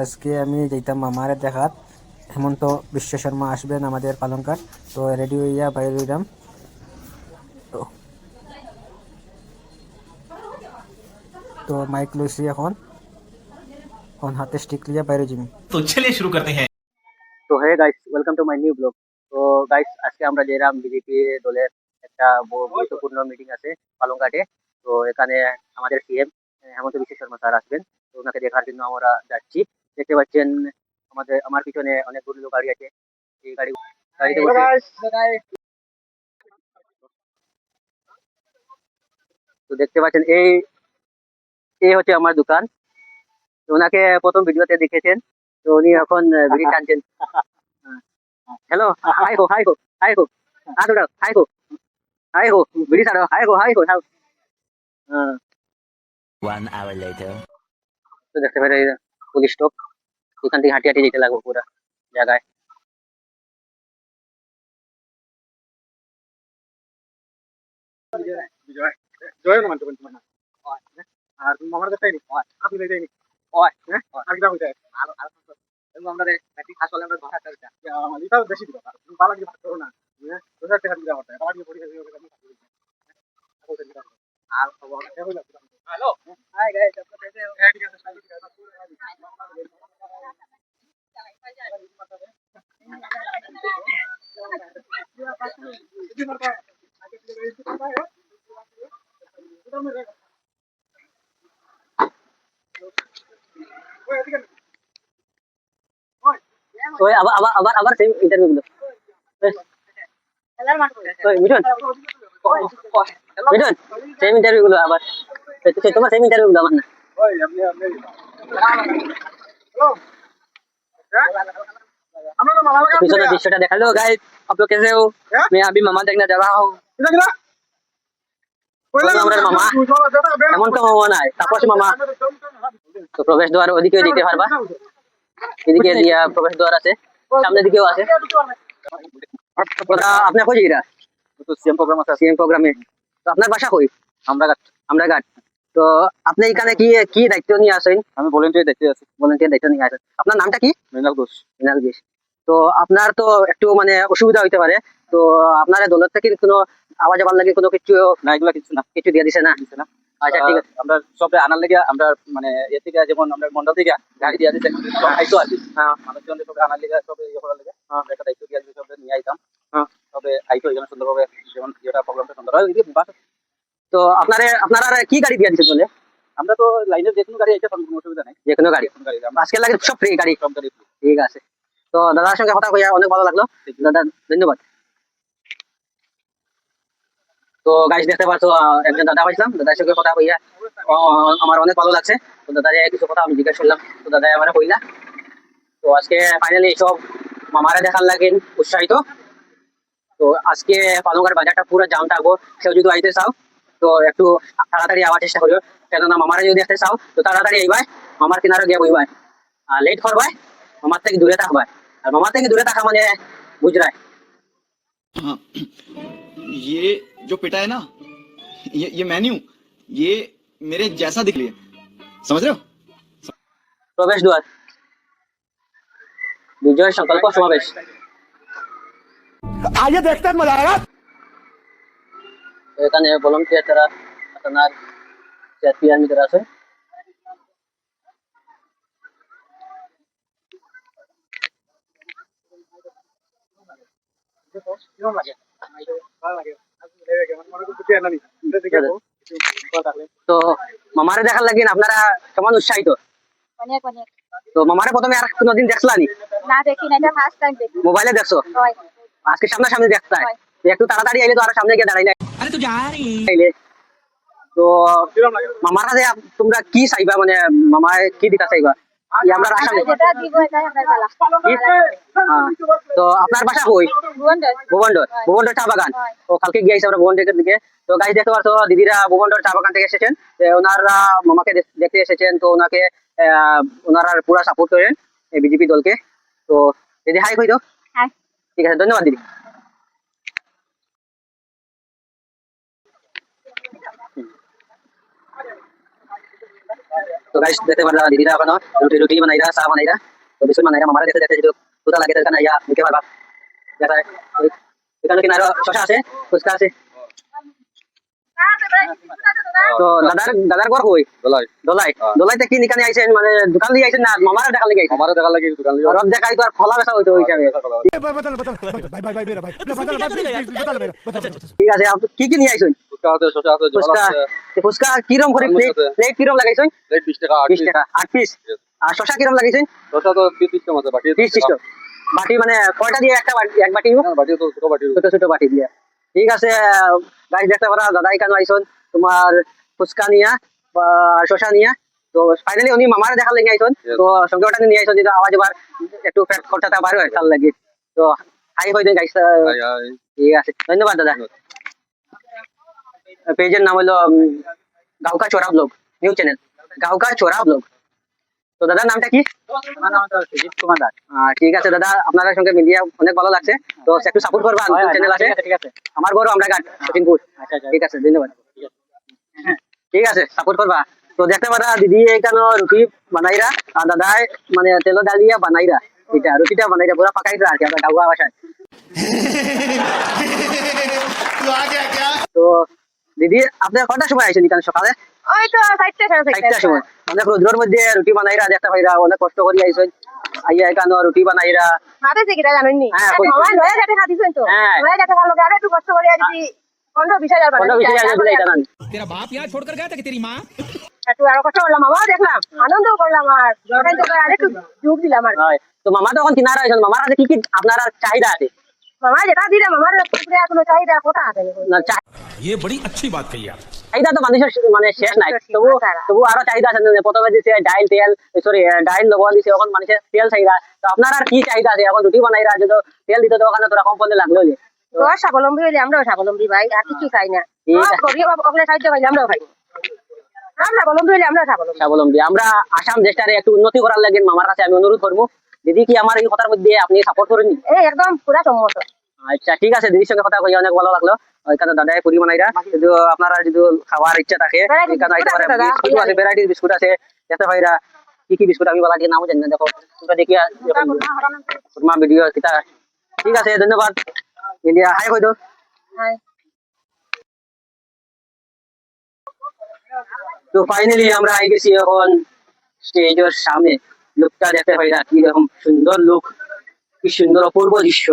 আজকে আমি যেতাম মামারে দেখাত হেমন্ত বিশ্ব শর্মা আসবেন আমাদের পালংকার, তো রেডি হইয়া বাইরে হইলাম। তো তো মাইক লইছি এখন এখন হাতে স্টিক লিয়া বাইরে যাবি। तो चलिए शुरू करते हैं। তো hey guys, welcome to my new blog. তো গাইস, আজকে আমরা যেরাম বিজেপি দলের একটা গুরুত্বপূর্ণ মিটিং আছে পালংঘাটে। তো এখানে আমাদের সিএম হেমন্ত বিশ্ব শর্মা স্যার আসবেন, তো ওনাকে দেখার জন্য আমরা যাচ্ছি। দেখতে পাচ্ছেন আমার পিছনে অনেকগুলো গাড়ি আছে। এই গাড়িতে বসে তো দেখতে পাচ্ছেন এই এই হচ্ছে আমার দোকান। তো ওনাকে প্রথম ভিডিওতে দেখেছেন, তো উনি এখন বিড়ি টানছেন। हेलो, हाय को आ थोड़ा हाय को बिड़ी साड़ो हाय को हाँ। One hour later. তো দেখতে পারে পুলিশ স্টপ, এখান থেকে হাঁটি হাঁটি যেতে লাগবো পুরো জায়গায়। জয় মান তো মানে আর আমার কাছে নেই আপনি লই যাইনি ওই হ্যাঁ আর কি দাম হইছে আর আর এবং আমরা একটি আসলে আমরা ভাষা করতে আমার লিটাও বেশি দিবা ভালো কি ভাত করো না হ্যাঁ 2000 টাকা দিবা হতে আবার কি পরীক্ষা দিও আর খবর কে হইলো হ্যালো হাই গাইস আপনারা कैसे हो ঠিক আছে সবাই ঠিক আছে ওই আবার আবার আবার আবার সেম ইন্টারভিউ গুলো ওই মিঠুন মিঠুন সেম ইন্টারভিউ গুলো আবার তোমার সেম ইন্টারভিউ গুলো আমার না पिछले दृश्यটা দেখা लो गाइस, आप लोग कैसे हो? मैं अभी मामा देखने जा रहा हूँ। আমরা মামা এমন তো মামা নাই, তাপস মামা। তো প্রবেশ দ্বার ওদিকে দিতে পারবা, এদিকে দিয়া প্রবেশ দ্বার আছে, সামনের দিকেও আছে। আপনার কই জায়গা? তো সিএম প্রোগ্রাম আছে, সিএম প্রোগ্রামে। তো আপনার বাসা কই? আমরা ঘাট। তো আপনি এখানে কি কি দায়িত্ব নিয়ে আসেন? আমি ভলান্টিয়ার দায়িত্বে আছি। ভলান্টিয়ার দায়িত্ব নিয়ে আসেন। আপনার নামটা কি? মৃণাল ঘোষ। মৃণাল ঘোষ। তো আপনার তো একটু মানে অসুবিধা হইতে পারে, তো আপনার দলের থেকে কোনো আওয়াজ আবার লাগে কোনো কিছু না? এগুলা কিছু না, কিছু দিয়ে দিছে না? আচ্ছা ঠিক আছে। আমরা সবে আনার লেগে আমরা মানে এর থেকে যেমন আমরা মন্ডল থেকে গাড়ি দিয়ে দিছে সব দায়িত্ব আছে। হ্যাঁ, মানুষজন সবে আনার লেগে সবে ইয়ে করার লেগে একটা দায়িত্ব দিয়ে দিছে, সবে নিয়ে আইতাম। হ্যাঁ, তবে আইতো এখানে সুন্দরভাবে যেমন যেটা প্রোগ্রামটা সুন্দর হয় ওইদিকে বাস। তো আপনারা কি গাড়ি দিয়ে দিছে বলে? আমরা তো লাইনের যে কোনো গাড়ি আইতে পারবো, কোনো অসুবিধা নাই। যে কোনো গাড়ি আজকে লাগে সব ফ্রি গাড়ি, সব গাড়ি ঠিক আছে। তো দাদার সঙ্গে কথা কইয়া অনেক ভালো লাগলো দাদা, ধন্যবাদ। তো গাইস দেখতে পাচ্ছ একজন দাদা পাইছিলাম, দাদার সঙ্গে কথা কইয়া আমার অনেক ভালো লাগছে। তো দাদার কিছু কথা আমি জিজ্ঞেস করলাম, তো দাদা আমার কইলা। তো আজকে ফাইনালি সব মামারা দেখার লাগেন উৎসাহিত। তো আজকে পালংঘাট বাজারটা পুরো জাম থাকবো, কেউ যদি আইতে চাও তো একটু তাড়াতাড়ি আওয়ার চেষ্টা করিও, কেননা মামারা যদি দেখতে চাও তো তাড়াতাড়ি আইবাই, মামার কিনারে গিয়ে বইবাই। আর লেট করবাই, মামার থেকে দূরে থাকবাই। আর মামার থেকে দূরে থাকা মানে বুঝরাই। हाँ, ये जो पिटा है ना, ये मेन्यू, ये मेरे जैसा दिख रही है, समझ रहे हो? প্রবেশ দ্বার, বিজয় সংকল্প সমাবেশ। आइए देखते हैं, मजा आएगा। এখানে ভলান্টিয়ার যারা আপনার চেয়ারম্যান যারা আছে, তো মামারে দেখার লাগেন আপনারা কেমন উৎসাহিত? অনেক অনেক। তো মামারে প্রথমে আর কোনোদিন দেখলানি? না দেখি না, এটা ফার্স্ট টাইম দেখি। মোবাইলে দেখছো? হয়। আজকে সামনাসামনি দেখতে হয়, একটু তাড়াতাড়ি আইলে তো আর সামনে গিয়ে দাঁড়াইলে। अरे तू जा रही है। আইলে তো মামারা যে তোমরা কি চাইবা, মানে মামায় কি দিতে চাইবা? আমরা আশা করি যেটা দিব এটাই আপনার বেলা। তো আপনার বাসা কই? ভুবনডর চা বাগান। তো কালকে গিয়েছি আমরা ভুবনডের দিকে। তো গাইস দেখতে পাচ্ছ দিদিরা ভুবনডর চা বাগান থেকে এসেছেন, ওনারা মামাকে দেখতে এসেছেন। তো ওনাকে ওনারা পুরা সাপোর্ট করেন এই বিজেপি দলকে। তো দিদি হাই কই তো। ঠিক আছে, ধন্যবাদ দিদি। তো গাইস দেখতে পারলা দিদিরা ওখানে রুটি বানাইরা চা বানাইরা তো বিস্কুট বানাইরা মামারা দেখতে দেখতে কোথা লাগে তার ইয়া দিতে পারবা দেখা এখানে কিনা আরো শশা আছে ফুচকা আছে তো দাদার ঘর কই দলাই কি নিকানে আইছেন মানে দোকান লিয়ে আইছেন না মামারা দেখা লাগি আইছেন দেখা লাগে দোকান লিয়ে আর দেখাই তো আর খোলা বেচা হইতো ওই হিসাবে ঠিক আছে আপনি কি নিয়ে আইছেন ফুচকা আছে শসা আছে জল ফুচকা আছে ফুচকা কিরম করে প্লেট কিরম লাগাইছেন প্লেট 20 টাকা 20 টাকা 8 পিস আর শশা কিরম লাগাইছেন শসা তো 30 সিস্টেম আছে বাকি 30 সিস্টেম বাটি মানে কয়টা দিয়ে একটা এক বাটি বাটি তো ছোট বাটি ছোট ছোট বাটি দিয়ে ঠিক আছে গাইস দেখতে পারা দাদা এখানে আইছেন তোমার ফুচকা নিয়া বা শশা নিয়া তো ফাইনালি উনি মামার দেখা লেগে আইছেন তো সঙ্গে ওটা নিয়ে আইছেন যেটা আওয়াজ এবার একটু পেট খরচাটা বার হয় তার লাগে তো হাই হই দেন গাইস ঠিক আছে ধন্যবাদ দাদা পেজের নাম হলো গাঁও কা চোরা ব্লগ নিউ চ্যানেল গাঁও কা চোরা ব্লগ তো দাদার নামটা কি আমার নাম হচ্ছে সুজিত কুমার দাস। ঠিক আছে দাদা আপনার সঙ্গে মিলিয়ে অনেক ভালো লাগছে তো একটু সাপোর্ট করবা চ্যানেল আছে ঠিক আছে আমার বড় আমরা ঘাট সচিনপুর আচ্ছা ঠিক আছে ধন্যবাদ ঠিক আছে সাপোর্ট করবা তো দেখতে পারা দিদি এখানে রুটি বানাইরা আর দাদাই মানে তেল ডালিয়া বানাইরা এটা রুটিটা বানাইরা পুরা পাকাইরা আর কি আমরা গাওয়া ভাষায় তো দিদি আপনি কটার সময় আইছেন এখানে সকালে ওই তো 4টার সময় অনেক রোদ্রের মধ্যে রুটি বানাইরা দেখতে পাইরা অনেক কষ্ট করে আইছেন আইয়া এখানে রুটি বানাইরা হাতে শিখিটা জানেন নি হ্যাঁ, মামা লয়ে যাতে খাদিছেন তো হ্যাঁ। লয়ে যাতে ভালো আরে একটু কষ্ট করে যদি 15-20 হাজার 15-20 দিলে এটা না तेरा बाप यहाँ छोड़कर गया था कि तेरी माँ একটু আরো কষ্ট করলাম মামা দেখলাম আনন্দ করলাম আর যখন তো আরে একটু যোগ দিলাম আর হয় তো মামা তখন কিনারা আইছেন মামার কাছে কি কি আপনার চাহিদা আছে মামা যেটা দিলে মামার পুকুরে কোনো চাহিদা কোথা আছে না ये बड़ी अच्छी बात कही आप চাহিদা তো মানুষের মানে শেষ নাই তবু আরো চাহিদা আছে প্রথমে দিছে ডাইল তেল সরি ডাইল লবণ দিছে এখন মানুষের তেল চাহিদা তো আপনার আর কি চাহিদা আছে এখন রুটি বানাইরা যদি তেল দিতে তো ওখানে তোরা কম পড়লে লাগলো তো স্বাবলম্বী হইলে আমরাও স্বাবলম্বী ভাই আর কিছু চাই না ঠিক আছে। গরিব আপনার সাহায্য পাইলে আমরাও ভাই আমরা স্বাবলম্বী হইলে আমরা স্বাবলম্বী স্বাবলম্বী আমরা আসাম দেশটারে একটু উন্নতি করার লাগে মামার কাছে আমি অনুরোধ করবো দিদি কি আমার এই কথার মধ্যে আপনি সাপোর্ট করেন এই একদম পুরা সম্মত আচ্ছা ঠিক আছে দিদির সঙ্গে কথা কই অনেক ভালো লাগলো ওইখানে দাদাই পুরি বানাইরা যদি আপনারা যদি খাওয়ার ইচ্ছা থাকে Variety এখানে আইতে পারে বিস্কুট আছে দাদা। বিস্কুট আছে ভ্যারাইটির বিস্কুট আছে দেখতে ভাইরা কি বিস্কুট আমি বলা দিয়ে নামও জানি না দেখো তোমরা দেখিয়া মা ভিডিও কিতা ঠিক আছে ধন্যবাদ ইন্ডিয়া হাই কই দো হ্যাঁ তো ফাইনালি আমরা আই গেছি এখন স্টেজের সামনে লোকটা দেখতে ভাইরা কি রকম সুন্দর লোক কি সুন্দর অপূর্ব দৃশ্য